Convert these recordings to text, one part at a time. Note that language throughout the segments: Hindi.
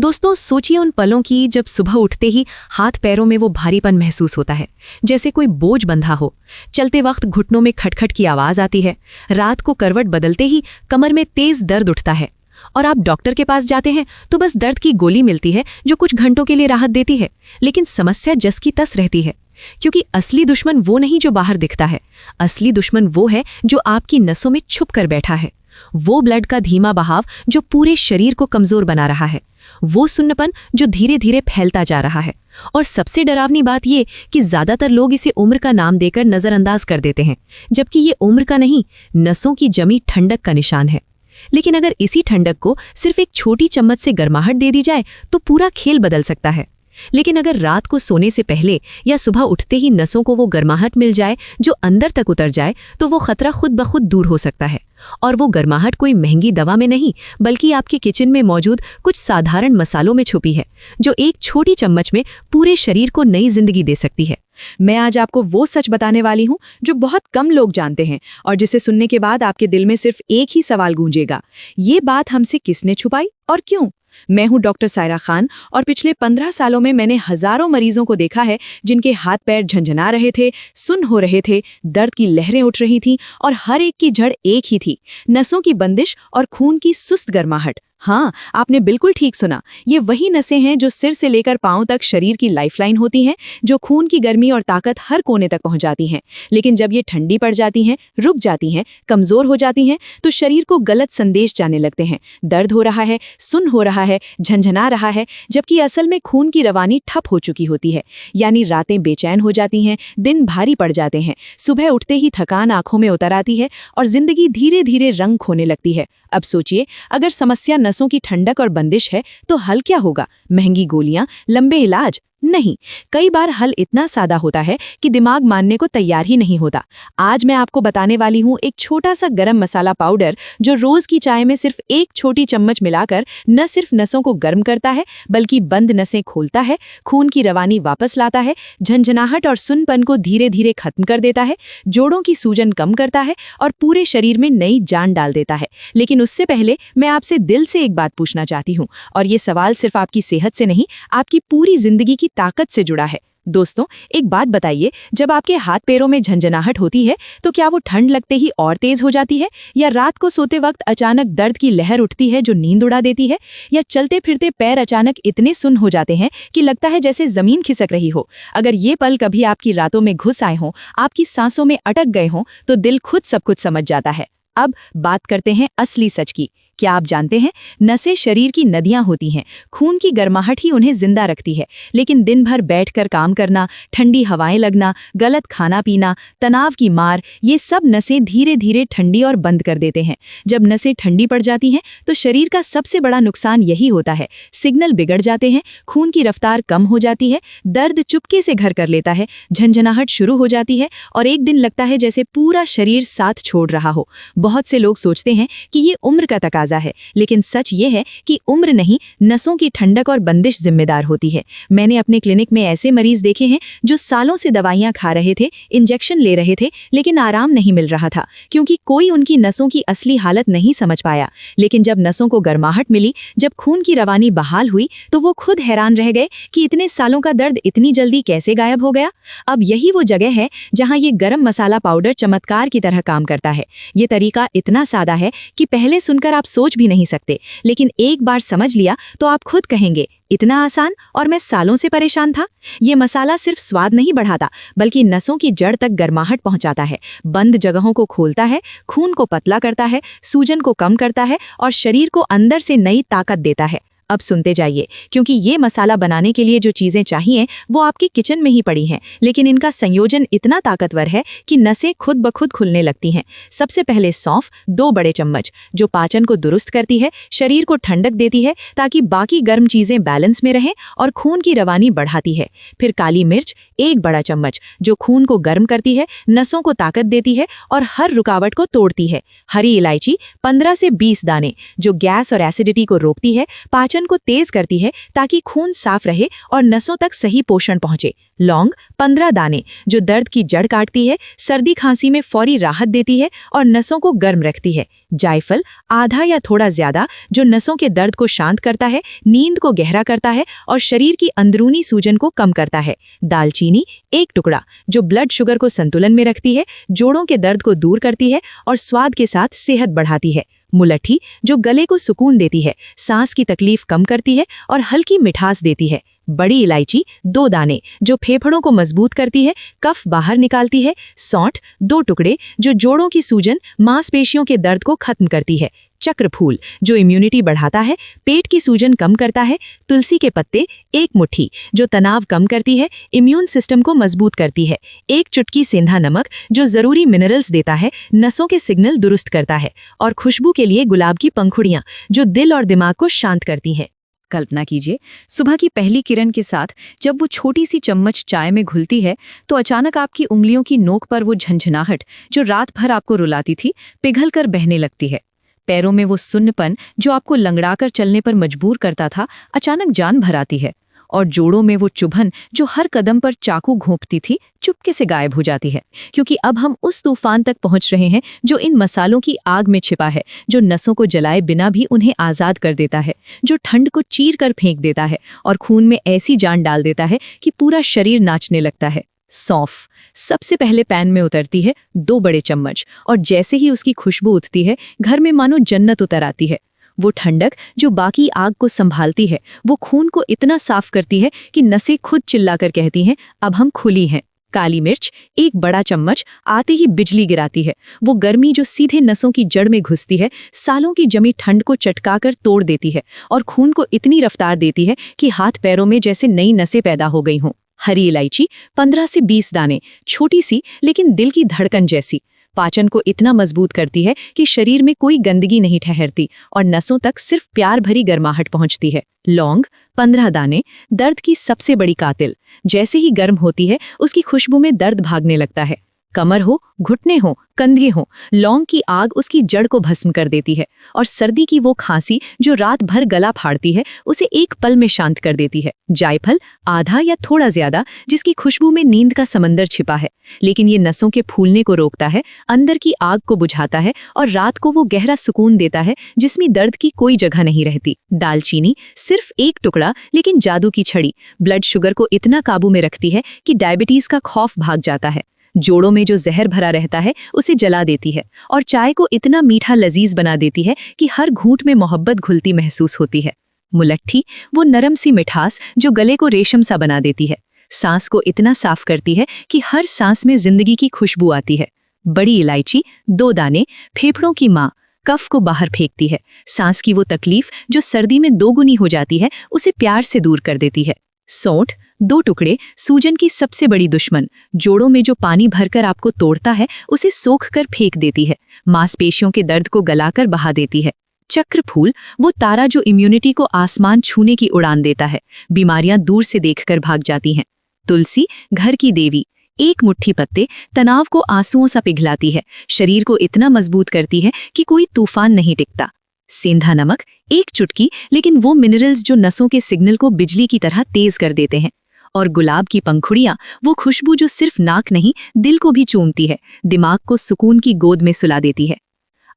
दोस्तों सोचिए उन पलों की जब सुबह उठते ही हाथ पैरों में वो भारीपन महसूस होता है, जैसे कोई बोझ बंधा हो। चलते वक्त घुटनों में खटखट की आवाज आती है। रात को करवट बदलते ही कमर में तेज दर्द उठता है और आप डॉक्टर के पास जाते हैं तो बस दर्द की गोली मिलती है जो कुछ घंटों के लिए राहत देती है, लेकिन समस्या जस की तस रहती है। क्योंकि असली दुश्मन वो नहीं जो बाहर दिखता है, असली दुश्मन वो है जो आपकी नसों में छुप कर बैठा है। वो ब्लड का धीमा बहाव जो पूरे शरीर को कमजोर बना रहा है, वो सुन्नपन जो धीरे धीरे फैलता जा रहा है। और सबसे डरावनी बात ये कि ज्यादातर लोग इसे उम्र का नाम देकर नजरअंदाज कर देते हैं, जबकि ये उम्र का नहीं, नसों की जमी ठंडक का निशान है। लेकिन अगर इसी ठंडक को सिर्फ एक छोटी चम्मच से गर्माहट दे दी जाए तो पूरा खेल बदल सकता है। लेकिन अगर रात को सोने से पहले या सुबह उठते ही नसों को वो गर्माहट मिल जाए जो अंदर तक उतर जाए, तो वो खतरा खुद ब खुद दूर हो सकता है। और वो गर्माहट कोई महंगी दवा में नहीं, बल्कि आपके किचन में मौजूद कुछ साधारण मसालों में छुपी है, जो एक छोटी चम्मच में पूरे शरीर को नई जिंदगी दे सकती है। मैं आज आपको वो सच बताने वाली हूँ जो बहुत कम लोग जानते हैं और जिसे सुनने के बाद आपके दिल में सिर्फ एक ही सवाल गूंजेगा, ये बात हमसे किसने छुपाई और क्यों? मैं हूं डॉक्टर सायरा खान और पिछले 15 सालों में मैंने हजारों मरीजों को देखा है जिनके हाथ पैर झंझना रहे थे, सुन्न हो रहे थे, दर्द की लहरें उठ रही थीं और हर एक की जड़ एक ही थी, नसों की बंदिश और खून की सुस्त गर्माहट। हाँ, आपने बिल्कुल ठीक सुना। ये वही नसें हैं जो सिर से लेकर पांव तक शरीर की लाइफलाइन होती हैं, जो खून की गर्मी और ताकत हर कोने तक पहुंच जाती हैं। लेकिन जब ये ठंडी पड़ जाती हैं, रुक जाती हैं, कमजोर हो जाती हैं, तो शरीर को गलत संदेश जाने लगते हैं। दर्द हो रहा है, सुन्न हो रहा है, झंझना रहा है, जबकि असल में खून की रवानी ठप हो चुकी होती है। यानी रातें बेचैन हो जाती हैं, दिन भारी पड़ जाते हैं, सुबह उठते ही थकान आंखों में उतर आती है और जिंदगी धीरे धीरे रंग खोने लगती है। अब सोचिए, अगर समस्या नसों की ठंडक और बंदिश है तो हल क्या होगा? महंगी गोलियां, लंबे इलाज? नहीं, कई बार हल इतना सादा होता है कि दिमाग मानने को तैयार ही नहीं होता। आज मैं आपको बताने वाली हूँ एक छोटा सा गरम मसाला पाउडर जो रोज की चाय में सिर्फ एक छोटी चम्मच मिलाकर न सिर्फ नसों को गर्म करता है, बल्कि बंद नसें खोलता है, खून की रवानी वापस लाता है, झंझनाहट और सुन्नपन को धीरे धीरे खत्म कर देता है, जोड़ों की सूजन कम करता है और पूरे शरीर में नई जान डाल देता है। लेकिन उससे पहले मैं आपसे दिल से एक बात पूछना चाहती हूँ, और ये सवाल सिर्फ आपकी सेहत से नहीं, आपकी पूरी जिंदगी की ताकत से जुड़ा है। दोस्तों, एक बात बताइए, जब आपके हाथ पैरों में झंझनाहट होती है तो क्या वो ठंड लगते ही और तेज हो जाती है, या रात को सोते वक्त अचानक दर्द की लहर उठती है जो नींद उड़ा देती है, या चलते फिरते पैर अचानक इतने सुन्न हो जाते हैं कि लगता है जैसे जमीन खिसक रही हो? अगर ये पल कभी आपकी रातों में घुस आए हों, आपकी सांसों में अटक गए हों, तो दिल खुद सब कुछ समझ जाता है। अब बात करते हैं असली सच की। क्या आप जानते हैं, नसें शरीर की नदियां होती हैं, खून की गर्माहट ही उन्हें जिंदा रखती है। लेकिन दिन भर बैठकर काम करना, ठंडी हवाएं लगना, गलत खाना पीना, तनाव की मार, ये सब नसें धीरे धीरे ठंडी और बंद कर देते हैं। जब नसें ठंडी पड़ जाती हैं तो शरीर का सबसे बड़ा नुकसान यही होता है, सिग्नल बिगड़ जाते हैं, खून की रफ्तार कम हो जाती है, दर्द चुपके से घर कर लेता है, झंझनाहट शुरू हो जाती है और एक दिन लगता है जैसे पूरा शरीर साथ छोड़ रहा हो। बहुत से लोग सोचते हैं कि ये उम्र का तकाजा है, लेकिन सच ये है कि उम्र नहीं, नसों की ठंडक और बंदिश जिम्मेदार होती है। मैंने अपने क्लिनिक में ऐसे मरीज देखे हैं जो सालों से दवाइयां खा रहे थे, इंजेक्शन ले रहे थे, लेकिन आराम नहीं मिल रहा था, क्योंकि कोई उनकी नसों की असली हालत नहीं समझ पाया। लेकिन जब नसों को गर्माहट मिली, जब खून की रवानी बहाल हुई, तो वो खुद हैरान रह गए कि इतने सालों का दर्द इतनी जल्दी कैसे गायब हो गया। अब यही वो जगह है जहां ये गरम मसाला पाउडर चमत्कार की तरह काम करता है। ये तरीका इतना सादा है कि पहले सुनकर आप सोच भी नहीं सकते, लेकिन एक बार समझ लिया तो आप खुद कहेंगे, इतना आसान, और मैं सालों से परेशान था। ये मसाला सिर्फ स्वाद नहीं बढ़ाता, बल्कि नसों की जड़ तक गर्माहट पहुंचाता है, बंद जगहों को खोलता है, खून को पतला करता है, सूजन को कम करता है और शरीर को अंदर से नई ताकत देता है। अब सुनते जाइए, क्योंकि ये मसाला बनाने के लिए जो चीजें चाहिए वो आपके किचन में ही पड़ी हैं, लेकिन इनका संयोजन इतना ताकतवर है कि नसें खुद ब खुद खुलने लगती हैं। सबसे पहले सौंफ, 2 बड़े चम्मच, जो पाचन को दुरुस्त करती है, शरीर को ठंडक देती है ताकि बाकी गर्म चीजें बैलेंस में रहें और खून की रवानी बढ़ाती है। फिर काली मिर्च, 1 बड़ा चम्मच, जो खून को गर्म करती है, नसों को ताकत देती है और हर रुकावट को तोड़ती है। हरी इलायची, 15 से 20 दाने, जो गैस और एसिडिटी को रोकती है, पाचन सूजन को तेज करती है ताकि खून साफ रहे और नसों तक सही पोषण पहुंचे। लौंग 15 दाने, जो दर्द की जड़ काटती है, सर्दी खांसी में फौरी राहत देती है और नसों को गर्म रखती है। जायफल आधा या थोड़ा ज्यादा, जो नसों के दर्द को शांत करता है, नींद को गहरा करता है और शरीर की अंदरूनी सूजन को कम करता है। दालचीनी 1 टुकड़ा, जो ब्लड शुगर को संतुलन में रखती है, जोड़ों के दर्द को दूर करती है और स्वाद के साथ सेहत बढ़ाती है। मुलट्ठी, जो गले को सुकून देती है, सांस की तकलीफ कम करती है और हल्की मिठास देती है। बड़ी इलायची 2 दाने, जो फेफड़ों को मजबूत करती है, कफ बाहर निकालती है। सौंठ 2 टुकड़े, जो जोड़ों की सूजन, मांसपेशियों के दर्द को खत्म करती है। चक्रफूल, जो इम्यूनिटी बढ़ाता है, पेट की सूजन कम करता है। तुलसी के पत्ते 1 मुट्ठी, जो तनाव कम करती है, इम्यून सिस्टम को मजबूत करती है। 1 चुटकी सेंधा नमक, जो जरूरी मिनरल्स देता है, नसों के सिग्नल दुरुस्त करता है। और खुशबू के लिए गुलाब की पंखुड़ियां, जो दिल और दिमाग को शांत करती हैं। कल्पना कीजिए, सुबह की पहली किरण के साथ जब वो छोटी सी चम्मच चाय में घुलती है तो अचानक आपकी उंगलियों की नोक पर वो झंझनाहट, जो रात भर आपको रुलाती थी, पिघलकर बहने लगती है। पैरों में वो सुन्नपन, जो आपको लंगड़ाकर चलने पर मजबूर करता था, अचानक जान भर आती है। और जोड़ों में वो चुभन, जो हर कदम पर चाकू घोंपती थी, चुपके से गायब हो जाती है। क्योंकि अब हम उस तूफान तक पहुंच रहे हैं जो इन मसालों की आग में छिपा है, जो नसों को जलाए बिना भी उन्हें आज़ाद कर देता है, जो ठंड को चीर कर फेंक देता है और खून में ऐसी जान डाल देता है कि पूरा शरीर नाचने लगता है। सौंफ सबसे पहले पैन में उतरती है, 2 बड़े चम्मच, और जैसे ही उसकी खुशबू उठती है, घर में मानो जन्नत उतर आती है। वो ठंडक जो बाकी आग को संभालती है, वो खून को इतना साफ करती है कि नसें खुद चिल्लाकर कहती हैं, अब हम खुली हैं। काली मिर्च 1 बड़ा चम्मच, आते ही बिजली गिराती है। वो गर्मी जो सीधे नसों की जड़ में घुसती है, सालों की जमी ठंड को चटकाकर तोड़ देती है और खून को इतनी रफ्तार देती है कि हाथ पैरों में जैसे नई नसें पैदा हो गई हों। हरी इलायची 15 से 20 दाने, छोटी सी लेकिन दिल की धड़कन जैसी, पाचन को इतना मजबूत करती है कि शरीर में कोई गंदगी नहीं ठहरती और नसों तक सिर्फ प्यार भरी गर्माहट पहुंचती है। लौंग 15 दाने, दर्द की सबसे बड़ी कातिल, जैसे ही गर्म होती है, उसकी खुशबू में दर्द भागने लगता है। कमर हो, घुटने हो, कंधे हो, लौंग की आग उसकी जड़ को भस्म कर देती है और सर्दी की वो खांसी जो रात भर गला फाड़ती है, उसे एक पल में शांत कर देती है। जायफल आधा या थोड़ा ज्यादा, जिसकी खुशबू में नींद का समंदर छिपा है, लेकिन ये नसों के फूलने को रोकता है, अंदर की आग को बुझाता है और रात को वो गहरा सुकून देता है जिसमें दर्द की कोई जगह नहीं रहती। दालचीनी सिर्फ 1 टुकड़ा, लेकिन जादू की छड़ी, ब्लड शुगर को इतना काबू में रखती है कि डायबिटीज का खौफ भाग जाता है। जोड़ों में जो जहर भरा रहता है उसे जला देती है और चाय को इतना मीठा लजीज बना देती है कि हर घूंट में मोहब्बत घुलती महसूस होती है। मुलट्ठी वो नरम सी मिठास जो गले को रेशम सा बना देती है, सांस को इतना साफ करती है कि हर सांस में जिंदगी की खुशबू आती है। बड़ी इलायची 2 दाने, फेफड़ों की माँ, कफ को बाहर फेंकती है, सांस की वो तकलीफ जो सर्दी में 2 गुनी हो जाती है, उसे प्यार से दूर कर देती है। सौंठ 2 टुकड़े, सूजन की सबसे बड़ी दुश्मन, जोड़ों में जो पानी भरकर आपको तोड़ता है, उसे सोख कर फेंक देती है, मांसपेशियों के दर्द को गलाकर बहा देती है। चक्रफूल वो तारा जो इम्यूनिटी को आसमान छूने की उड़ान देता है, बीमारियां दूर से देखकर भाग जाती हैं। तुलसी घर की देवी, 1 मुट्ठी पत्ते, तनाव को आंसुओं सा पिघलाती है, शरीर को इतना मजबूत करती है कि कोई तूफान नहीं टिकता। सेंधा नमक 1 चुटकी, लेकिन वो मिनरल्स जो नसों के सिग्नल को बिजली की तरह तेज कर देते हैं। और गुलाब की पंखुड़ियां वो खुशबू जो सिर्फ नाक नहीं, दिल को भी चूमती है, दिमाग को सुकून की गोद में सुला देती है।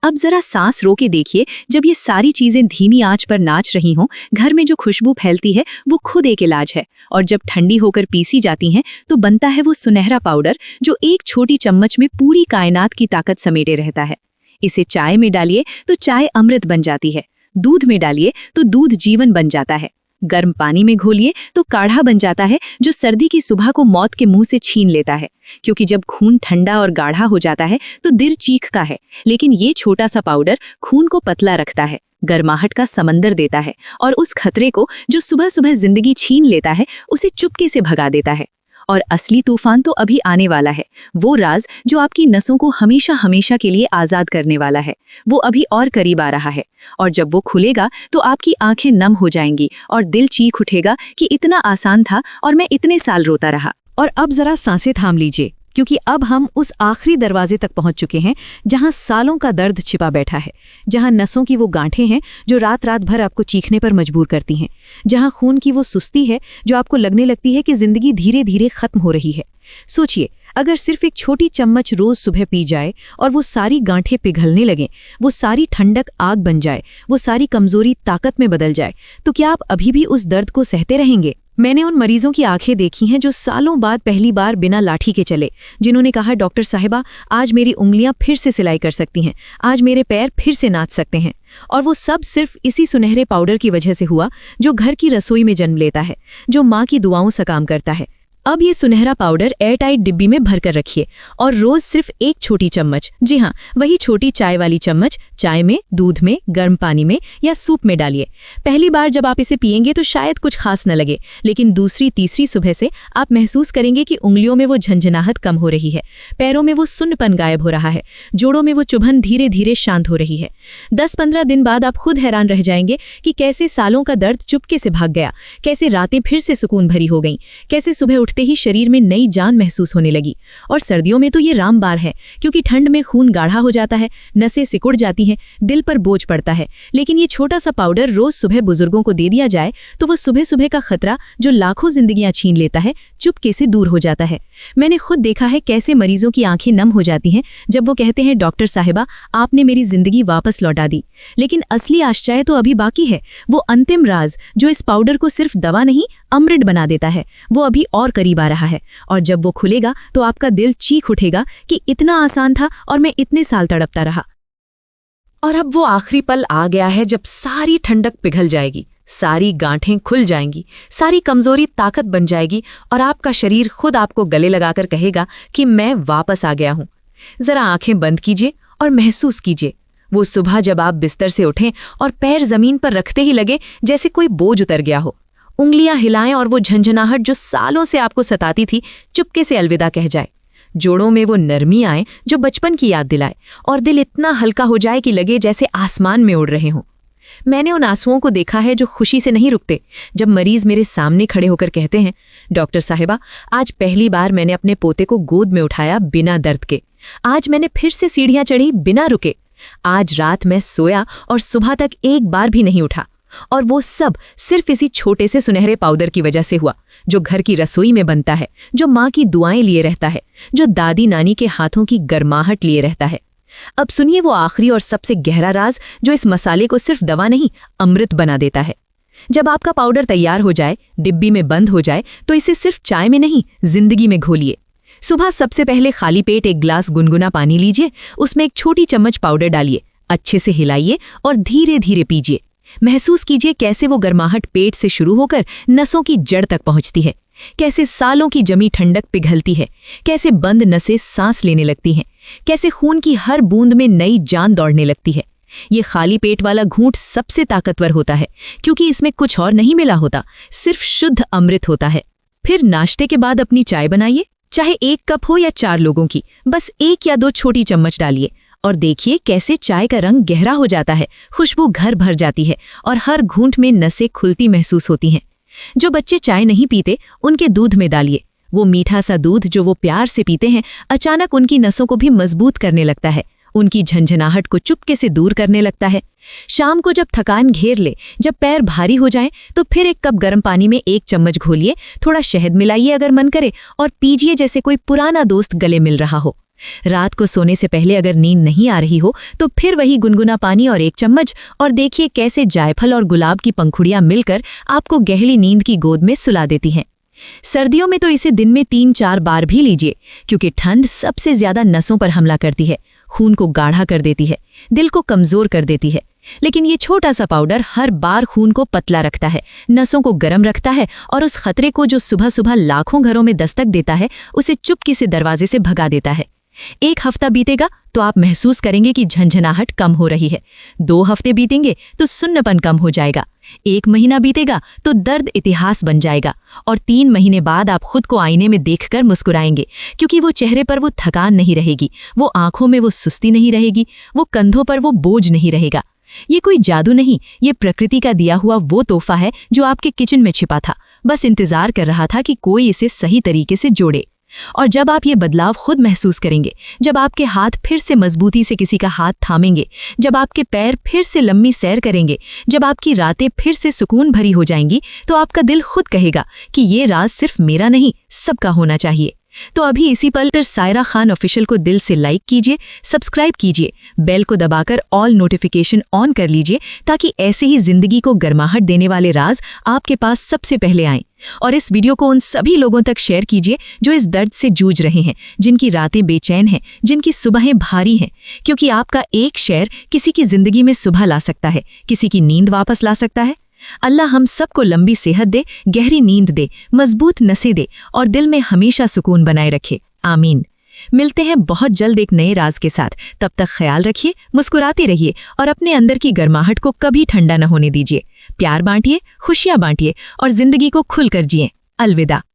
अब जरा सांस रोके देखिए, जब ये सारी चीजें धीमी आंच पर नाच रही हों, घर में जो खुशबू फैलती है वो खुद एक इलाज है, और जब ठंडी होकर पीसी जाती हैं तो बनता है वो सुनहरा पाउडर जो 1 छोटी चम्मच में पूरी कायनात की ताकत समेटे रहता है। इसे चाय में डालिए तो चाय अमृत बन जाती है, दूध में डालिए तो दूध जीवन बन जाता है, गर्म पानी में घोलिए तो काढ़ा बन जाता है जो सर्दी की सुबह को मौत के मुंह से छीन लेता है। क्योंकि जब खून ठंडा और गाढ़ा हो जाता है तो दिल चीखता है, लेकिन ये छोटा सा पाउडर खून को पतला रखता है, गर्माहट का समंदर देता है और उस खतरे को जो सुबह सुबह जिंदगी छीन लेता है उसे चुपके से भगा देता है। और असली तूफान तो अभी आने वाला है, वो राज जो आपकी नसों को हमेशा हमेशा के लिए आज़ाद करने वाला है, वो अभी और करीब आ रहा है। और जब वो खुलेगा तो आपकी आंखें नम हो जाएंगी और दिल चीख उठेगा कि इतना आसान था और मैं इतने साल रोता रहा। और अब जरा सांसें थाम लीजिए, क्योंकि अब हम उस आखिरी दरवाजे तक पहुंच चुके हैं जहां सालों का दर्द छिपा बैठा है, जहां नसों की वो गांठें हैं जो रात रात भर आपको चीखने पर मजबूर करती हैं, जहां खून की वो सुस्ती है जो आपको लगने लगती है कि जिंदगी धीरे धीरे खत्म हो रही है। सोचिए, अगर सिर्फ एक छोटी चम्मच रोज सुबह पी जाए और वो सारी गांठें पिघलने लगें, वो सारी ठंडक आग बन जाए, वो सारी कमजोरी ताकत में बदल जाए, तो क्या आप अभी भी उस दर्द को सहते रहेंगे? मैंने उन मरीजों की आंखें देखी हैं जो सालों बाद पहली बार बिना लाठी के चले, जिन्होंने कहा, डॉक्टर साहिबा, आज मेरी उंगलियां फिर से सिलाई कर सकती हैं, आज मेरे पैर फिर से नाच सकते हैं। और वो सब सिर्फ इसी सुनहरे पाउडर की वजह से हुआ जो घर की रसोई में जन्म लेता है, जो माँ की दुआओं से काम करता है। अब ये सुनहरा पाउडर एयरटाइट डिब्बी में भरकर रखिए और रोज सिर्फ एक छोटी चम्मच, जी हाँ, वही छोटी चाय वाली चम्मच, चाय में, दूध में, गर्म पानी में या सूप में डालिए। पहली बार जब आप इसे पिएंगे तो शायद कुछ खास न लगे, लेकिन दूसरी तीसरी सुबह से आप महसूस करेंगे कि उंगलियों में वो झंझनाहट कम हो रही है, पैरों में वो सुन्नपन गायब हो रहा है, जोड़ों में वो चुभन धीरे धीरे शांत हो रही है। 10-15 दिन बाद आप खुद हैरान रह जाएंगे कि कैसे सालों का दर्द चुपके से भाग गया, कैसे रातें फिर से सुकून भरी हो गईं, कैसे सुबह उठते ही शरीर में नई जान महसूस होने लगी। और सर्दियों में तो ये रामबाण है, क्योंकि ठंड में खून गाढ़ा हो जाता है, नसें सिकुड़ जाती हैं, दिल पर बोझ पड़ता है। लेकिन ये छोटा सा पाउडर रोज सुबह बुजुर्गों को दे दिया जाए तो वो सुबह सुबह का खतरा जो लाखों जिंदगियां छीन लेता है, चुपके से दूर हो जाता है। मैंने खुद देखा है कैसे मरीजों की आंखें नम हो जाती हैं जब वो कहते हैं, डॉक्टर साहिबा, आपने मेरी जिंदगी वापस लौटा दी। लेकिन असली आश्चर्य तो अभी बाकी है, वो अंतिम राज जो इस पाउडर को सिर्फ दवा नहीं, अमृत बना देता है, वो अभी और करीब आ रहा है। और जब वो खुलेगा तो आपका दिल चीख उठेगा कि इतना आसान था और मैं इतने साल तड़पता रहा। और अब वो आखिरी पल आ गया है जब सारी ठंडक पिघल जाएगी, सारी गांठें खुल जाएंगी, सारी कमजोरी ताकत बन जाएगी और आपका शरीर खुद आपको गले लगाकर कहेगा कि मैं वापस आ गया हूं। जरा आंखें बंद कीजिए और महसूस कीजिए वो सुबह जब आप बिस्तर से उठें और पैर जमीन पर रखते ही लगे जैसे कोई बोझ उतर गया हो। उंगलियां हिलाएं और वो झंझनाहट जो सालों से आपको सताती थी चुपके से अलविदा कह जाए। जोड़ों में वो नरमी आए जो बचपन की याद दिलाए और दिल इतना हल्का हो जाए कि लगे जैसे आसमान में उड़ रहे हों। मैंने उन आंसुओं को देखा है जो खुशी से नहीं रुकते जब मरीज मेरे सामने खड़े होकर कहते हैं, डॉक्टर साहिबा, आज पहली बार मैंने अपने पोते को गोद में उठाया बिना दर्द के, आज मैंने फिर से सीढ़ियां चढ़ी बिना रुके, आज रात मैं सोया और सुबह तक एक बार भी नहीं उठा। और वो सब सिर्फ इसी छोटे से सुनहरे पाउडर की वजह से हुआ जो घर की रसोई में बनता है, जो माँ की दुआएं लिए रहता है, जो दादी नानी के हाथों की गर्माहट लिए रहता है। अब सुनिए वो आखिरी और सबसे गहरा राज जो इस मसाले को सिर्फ दवा नहीं, अमृत बना देता है। जब आपका पाउडर तैयार हो जाए, डिब्बी में बंद हो जाए, तो इसे सिर्फ चाय में नहीं, जिंदगी में घोलिए। सुबह सबसे पहले खाली पेट एक ग्लास गुनगुना पानी लीजिए, उसमें एक छोटी चम्मच पाउडर डालिए, अच्छे से हिलाइए और धीरे धीरे पीजिए। महसूस कीजिए कैसे वो गर्माहट पेट से शुरू होकर नसों की जड़ तक पहुंचती है, कैसे सालों की जमी ठंडक पिघलती है, कैसे बंद नसें सांस लेने लगती हैं, कैसे खून की हर बूंद में नई जान दौड़ने लगती है। ये खाली पेट वाला घूंट सबसे ताकतवर होता है क्योंकि इसमें कुछ और नहीं मिला होता, सिर्फ शुद्ध अमृत होता है। फिर नाश्ते के बाद अपनी चाय बनाइए, चाहे 1 कप हो या 4 लोगों की, बस 1 या 2 छोटी चम्मच डालिए और देखिए कैसे चाय का रंग गहरा हो जाता है, खुशबू घर भर जाती है और हर घूंट में नसें खुलती महसूस होती हैं। जो बच्चे चाय नहीं पीते उनके दूध में डालिए, वो मीठा सा दूध जो वो प्यार से पीते हैं अचानक उनकी नसों को भी मजबूत करने लगता है, उनकी झंझनाहट को चुपके से दूर करने लगता है। शाम को जब थकान घेर ले, जब पैर भारी हो जाएं, तो फिर 1 कप गर्म पानी में 1 चम्मच घोलिए, थोड़ा शहद मिलाइए अगर मन करे और पीजिए जैसे कोई पुराना दोस्त गले मिल रहा हो। रात को सोने से पहले अगर नींद नहीं आ रही हो तो फिर वही गुनगुना पानी और 1 चम्मच और देखिए कैसे जायफल और गुलाब की पंखुड़ियां मिलकर आपको गहरी नींद की गोद में सुला देती हैं। सर्दियों में तो इसे दिन में 3-4 बार भी लीजिए क्योंकि ठंड सबसे ज्यादा नसों पर हमला करती है, खून को गाढ़ा कर देती है, दिल को कमजोर कर देती है। लेकिन ये छोटा सा पाउडर हर बार खून को पतला रखता है, नसों को गर्म रखता है और उस खतरे को जो सुबह सुबह लाखों घरों में दस्तक देता है उसे चुपके से दरवाजे से भगा देता है। 1 हफ्ता बीतेगा तो आप महसूस करेंगे कि झंझनाहट कम हो रही है, 2 हफ्ते बीतेंगे तो सुन्नपन कम हो जाएगा, 1 महीना बीतेगा तो दर्द इतिहास बन जाएगा और 3 महीने बाद आप खुद को आईने में देखकर मुस्कुराएंगे क्योंकि वो चेहरे पर वो थकान नहीं रहेगी, वो आंखों में वो सुस्ती नहीं रहेगी, वो कंधों पर वो बोझ नहीं रहेगा। ये कोई जादू नहीं, ये प्रकृति का दिया हुआ वो तोहफा है जो आपके किचन में छिपा था, बस इंतजार कर रहा था कि कोई इसे सही तरीके से जोड़े। और जब आप ये बदलाव खुद महसूस करेंगे, जब आपके हाथ फिर से मजबूती से किसी का हाथ थामेंगे, जब आपके पैर फिर से लंबी सैर करेंगे, जब आपकी रातें फिर से सुकून भरी हो जाएंगी, तो आपका दिल खुद कहेगा कि ये राज सिर्फ मेरा नहीं, सबका होना चाहिए। तो अभी इसी पल पर सायरा खान ऑफिशियल को दिल से लाइक कीजिए, सब्सक्राइब कीजिए, बेल को दबाकर ऑल नोटिफिकेशन ऑन कर लीजिए, ताकि ऐसे ही जिंदगी को गर्माहट देने वाले राज आपके पास सबसे पहले आएं। और इस वीडियो को उन सभी लोगों तक शेयर कीजिए जो इस दर्द से जूझ रहे हैं, जिनकी रातें बेचैन हैं, जिनकी सुबहें भारी हैं, क्योंकि आपका एक शेयर किसी की जिंदगी में सुबह ला सकता है, किसी की नींद वापस ला सकता है। अल्लाह हम सबको लंबी सेहत दे, गहरी नींद दे, मजबूत नसें दे और दिल में हमेशा सुकून बनाए रखे। आमीन। मिलते हैं बहुत जल्द एक नए राज के साथ। तब तक ख्याल रखिए, मुस्कुराते रहिए और अपने अंदर की गर्माहट को कभी ठंडा न होने दीजिए। प्यार बांटिए, खुशियां बांटिए और जिंदगी को खुलकर जिएं। अलविदा।